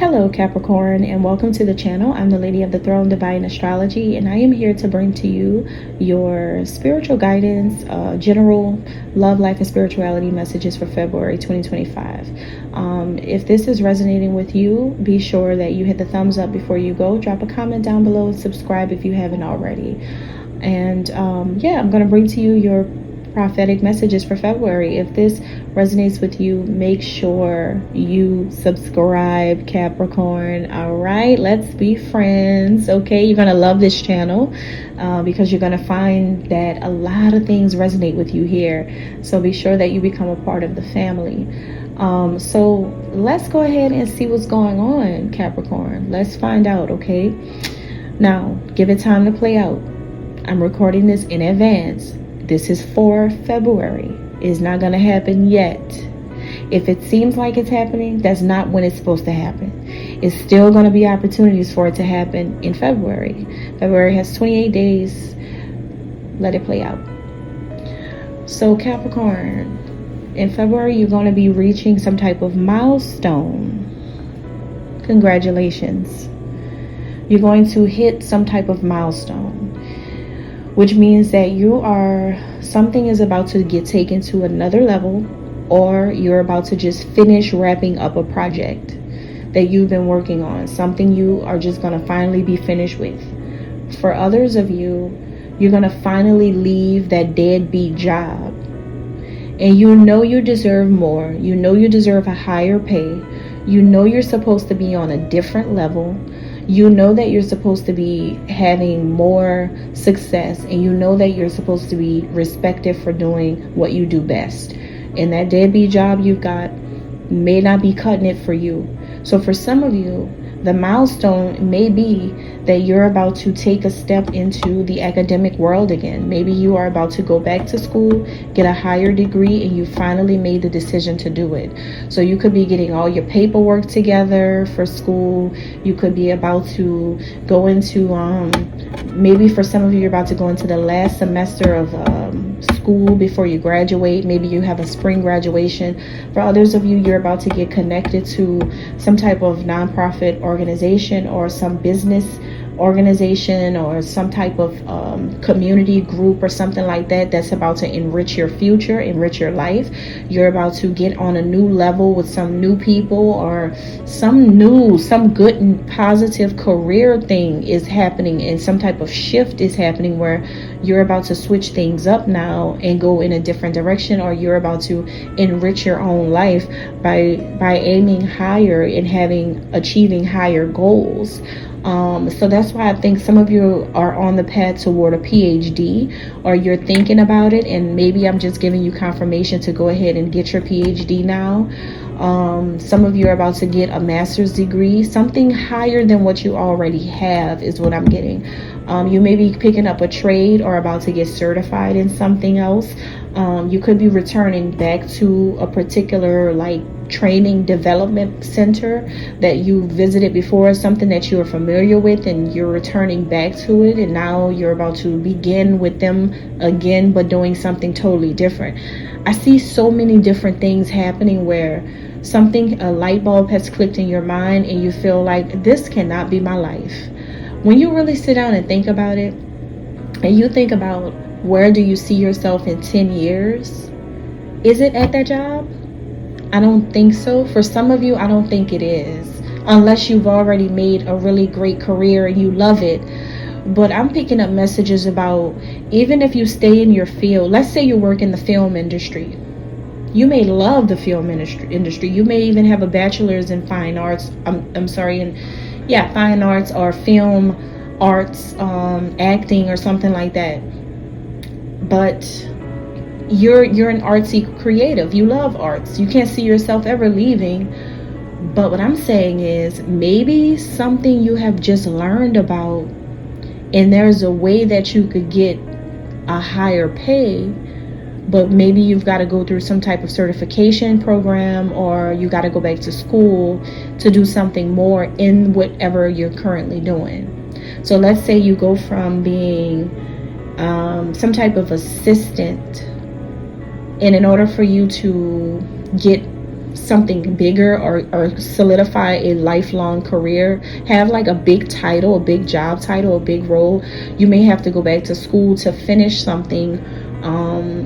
Hello Capricorn, and welcome to the channel. I'm the Lady of the Throne, Divine Astrology, and I am here to bring to you your spiritual guidance, general love, life, and spirituality messages for February 2025. If this is resonating with you, be sure that you hit the thumbs up before you go. Drop a comment down below and subscribe if you haven't already. And yeah, I'm going to bring to you your prophetic messages for February. If this resonates with you, make sure you subscribe, Capricorn. All right, let's be friends. Okay, you're gonna love this channel because you're gonna find that a lot of things resonate with you here, so be sure that you become a part of the family. So let's go ahead and see what's going on, Capricorn. Let's find out. Okay, now give it time to play out. I'm recording this in advance. This is for February. It's not going to happen yet. If it seems like it's happening, that's not when it's supposed to happen. It's still going to be opportunities for it to happen in February. February has 28 days. Let it play out. So Capricorn, in February, you're going to be reaching some type of milestone. Congratulations. You're going to hit some type of milestone, which means that something is about to get taken to another level, or you're about to just finish wrapping up a project that you've been working on, something you are just going to finally be finished with. For others of you, you're going to finally leave that deadbeat job, and you know you deserve more. You know you deserve a higher pay. You know you're supposed to be on a different level. You know that you're supposed to be having more success, and you know that you're supposed to be respected for doing what you do best. And that deadbeat job you've got may not be cutting it for you. So for some of you, the milestone may be that you're about to take a step into the academic world again. Maybe you are about to go back to school, get a higher degree, and you finally made the decision to do it. So you could be getting all your paperwork together for school. You could be about to go into, maybe for some of you, you're about to go into the last semester of school before you graduate. Maybe you have a spring graduation. For others of you, you're about to get connected to some type of nonprofit organization or some business organization or some type of community group or something like that that's about to enrich your future, enrich your life. You're about to get on a new level with some new people, or some good and positive career thing is happening, and some type of shift is happening where you're about to switch things up now and go in a different direction, or you're about to enrich your own life by aiming higher and achieving higher goals. So that's why I think some of you are on the path toward a PhD, or you're thinking about it, and maybe I'm just giving you confirmation to go ahead and get your PhD now. Some of you are about to get a master's degree, something higher than what you already have is what I'm getting. You may be picking up a trade or about to get certified in something else. You could be returning back to a particular training development center that you visited before, something that you are familiar with, and you're returning back to it, and now you're about to begin with them again, but doing something totally different. I see so many different things happening where a light bulb has clicked in your mind, and you feel like this cannot be my life. When you really sit down and think about it, and you think about where do you see yourself in 10 years, is it at that job? I don't think so. For some of you, I don't think it is, unless you've already made a really great career and you love it. But I'm picking up messages about, even if you stay in your field, let's say you work in the film industry. You may love the film industry. You may even have a bachelor's in fine arts. Fine arts or film arts, acting or something like that. But you're an artsy creative. You love arts. You can't see yourself ever leaving. But what I'm saying is, maybe something you have just learned about, and there's a way that you could get a higher pay, but maybe you've got to go through some type of certification program, or you got to go back to school to do something more in whatever you're currently doing. So let's say you go from being some type of assistant, and in order for you to get something bigger, or solidify a lifelong career, have like a big title, a big job title, a big role, you may have to go back to school to finish something,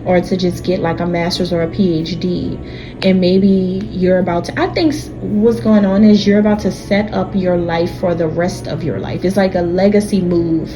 or to just get like a master's or a PhD. And maybe you're about to, I think what's going on is you're about to set up your life for the rest of your life. It's like a legacy move.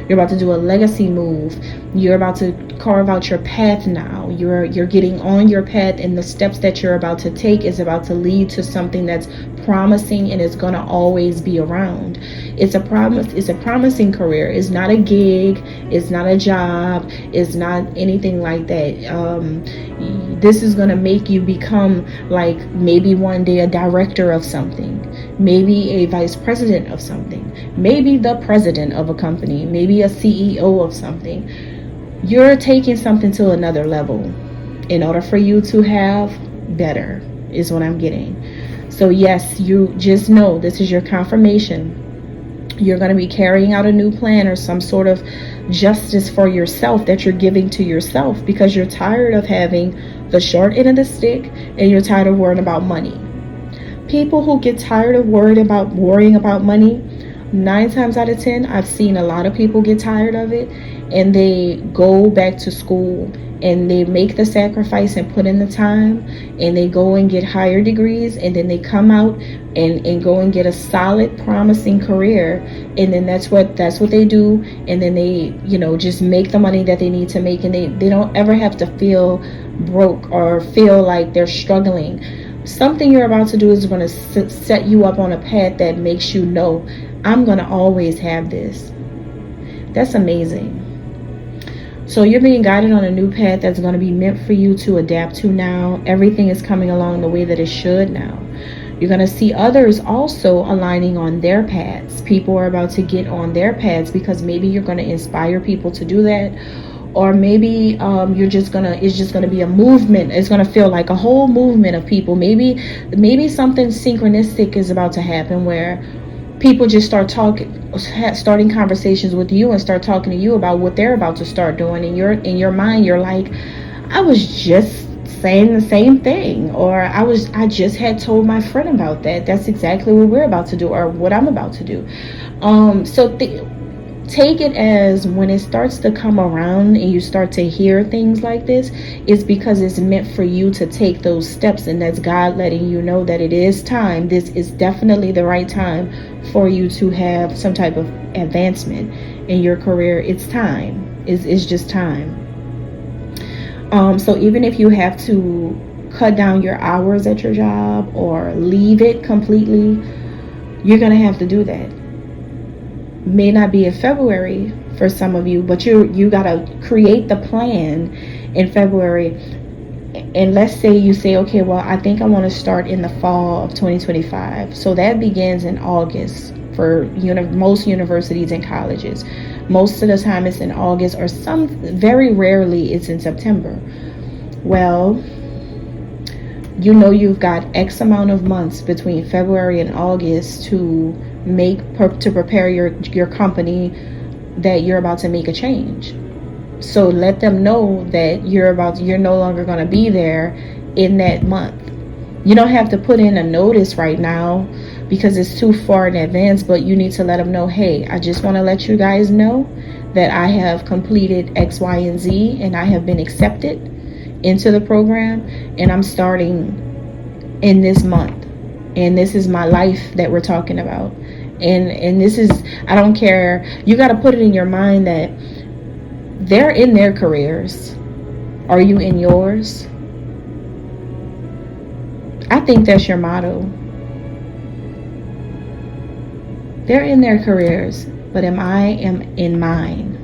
You're about to do a legacy move. You're about to carve out your path now. You're getting on your path, and the steps that you're about to take is about to lead to something that's promising, and it's gonna always be around. It's a promising career. It's not a gig. It's not a job. It's not anything like that. This is gonna make you become, like, maybe one day a director of something, maybe a vice president of something, maybe the president of a company, maybe a CEO of something. You're taking something to another level in order for you to have better, is what I'm getting. So yes, you just know this is your confirmation. You're going to be carrying out a new plan or some sort of justice for yourself that you're giving to yourself, because you're tired of having the short end of the stick, and you're tired of worrying about money. People who get tired of worrying about money, 9 times out of 10, I've seen a lot of people get tired of it, and they go back to school and they make the sacrifice and put in the time, and they go and get higher degrees, and then they come out and go and get a solid, promising career, and then that's what they do, and then they just make the money that they need to make, and they don't ever have to feel broke or feel like they're struggling. Something you're about to do is going to set you up on a path that makes you know, I'm going to always have this. That's amazing. So you're being guided on a new path that's going to be meant for you to adapt to now. Everything is coming along the way that it should now. You're going to see others also aligning on their paths. People are about to get on their paths, because maybe you're going to inspire people to do that. Or maybe it's just gonna be a movement. It's gonna feel like a whole movement of people. Maybe something synchronistic is about to happen, where people just starting conversations with you and start talking to you about what they're about to start doing. And in your mind, you're like, I was just saying the same thing, or I just had told my friend about that. That's exactly what we're about to do, or what I'm about to do. Take it as, when it starts to come around and you start to hear things like this, it's because it's meant for you to take those steps, and that's God letting you know that it is time. This is definitely the right time for you to have some type of advancement in your career. It's time. It's just time. So even if you have to cut down your hours at your job or leave it completely, you're going to have to do that. May not be in February for some of you, but you got to create the plan in February. And let's say you say, okay, well, I think I want to start in the fall of 2025. So that begins in August for most universities and colleges. Most of the time it's in August, or very rarely it's in September. Well, you've got X amount of months between February and August to prepare your company that you're about to make a change. So let them know that you're no longer going to be there in that month. You don't have to put in a notice right now because it's too far in advance, but you need to let them know, hey, I just want to let you guys know that I have completed X, Y, and Z, and I have been accepted into the program, and I'm starting in this month, and this is my life that we're talking about. And this is, I don't care, you got to put it in your mind that they're in their careers. Are you in yours? I think that's your motto. They're in their careers, but I am in mine.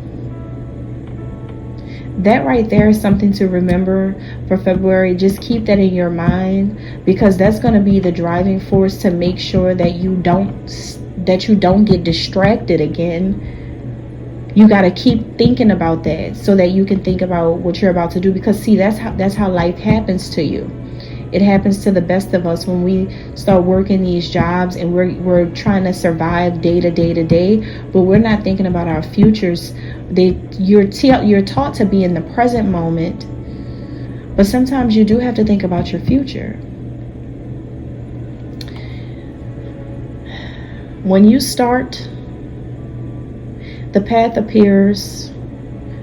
That right there is something to remember for February. Just keep that in your mind, because that's going to be the driving force to make sure that you don't get distracted again. You got to keep thinking about that so that you can think about what you're about to do, because see, that's how life happens to you. It happens to the best of us when we start working these jobs and we're trying to survive day to day, but we're not thinking about our futures. You're taught to be in the present moment, but sometimes you do have to think about your future. When you start, the path appears.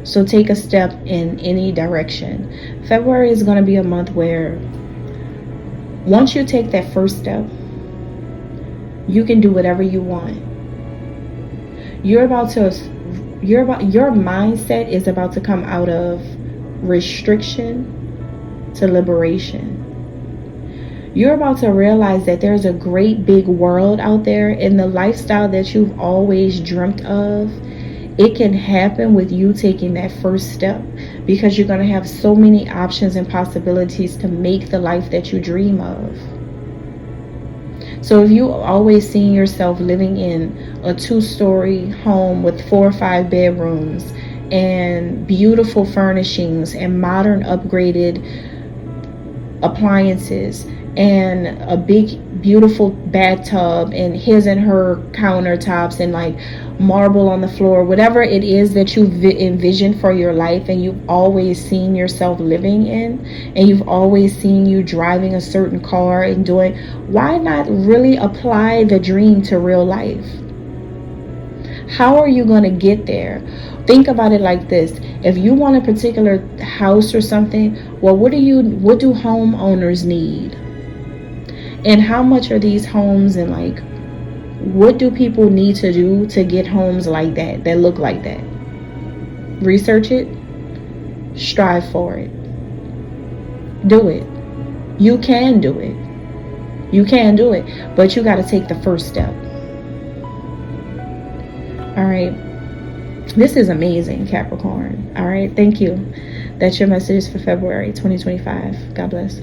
So take a step in any direction. February is going to be a month where once you take that first step, you can do whatever you want. Your mindset is about to come out of restriction to liberation. You're about to realize that there's a great big world out there, and the lifestyle that you've always dreamt of, it can happen with you taking that first step, because you're going to have so many options and possibilities to make the life that you dream of. So if you always seen yourself living in a 2-story home with 4 or 5 bedrooms and beautiful furnishings and modern upgraded appliances and a big beautiful bathtub and his and her countertops and like marble on the floor, whatever it is that you've envisioned for your life and you've always seen yourself living in, and you've always seen you driving a certain car and doing, why not really apply the dream to real life? How are you going to get there? Think about it like this. If you want a particular house or something, well, what do homeowners need? And how much are these homes, and like, what do people need to do to get homes like that look like that? Research it. Strive for it. Do it. You can do it. You can do it. But you got to take the first step. All right. This is amazing, Capricorn. All right. Thank you. That's your message for February 2025. God bless.